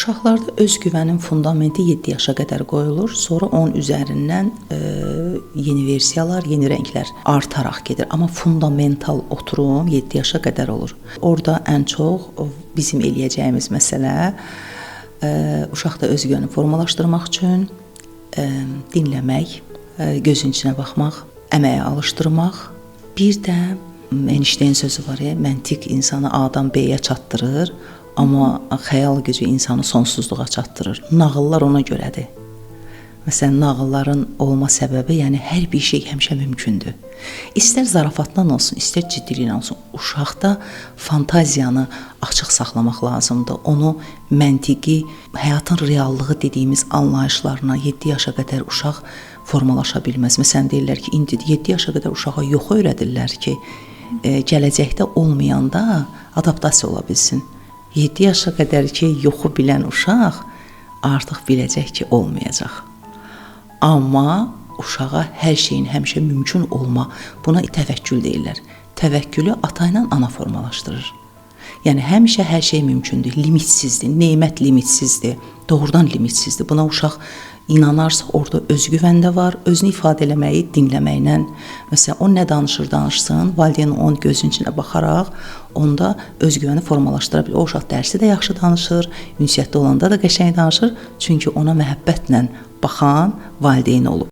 Uşaqlarda özgüvənin fundamenti 7 yaşa qədər qoyulur, sonra 10 üzərindən yeni versiyalar, yeni rənglər artaraq gedir. Amma fundamental oturum 7 yaşa qədər olur. Orada ən çox bizim eləyəcəyimiz məsələ uşaqda özgüvəni formalaşdırmaq üçün dinləmək, gözün içinə baxmaq, əməyə alışdırmaq. Bir də Einstein sözü var ya, məntiq insanı A-dan B-yə çatdırır. Amma xəyal gücü insanı sonsuzluğa çatdırır. Nağıllar ona görədir. Məsələn, nağılların olma səbəbi, yəni hər bir şey həmişə mümkündür. İstər zarafatla olsun, istər ciddiliklə olsun. Uşaqda fantaziyanı açıq saxlamaq lazımdır. Onu məntiqi, həyatın reallığı dediyimiz anlayışlarına 7 yaşa qədər uşaq formalaşa bilməz. Məsələn, deyirlər ki, indi 7 yaşa qədər uşağa yox öyrədirlər ki, gələcəkdə olmayanda adaptasiya ola bilsin. 7 yaşa qədər ki, yoxu bilən uşaq artıq biləcək ki, olmayacaq. Amma uşağa hər şeyin həmişə mümkün olma, buna təvəkkül deyirlər. Təvəkkülü ata ilə ana formalaşdırır. Yəni, həmişə hər şey mümkündür, limitsizdir, nemət limitsizdir, doğrudan limitsizdir. Buna uşaq inanarsa, orada özgüvən də var, özünü ifadə eləməyi dinləməklə. Məsələn, o nə danışsın, valideyn onun gözünün içinə baxaraq, onda özgüvəni formalaşdıra bilir. O uşaq dərsi də yaxşı danışır, ünsiyyətdə olanda da qəşəng danışır, çünki ona məhəbbətlə baxan valideyn olub.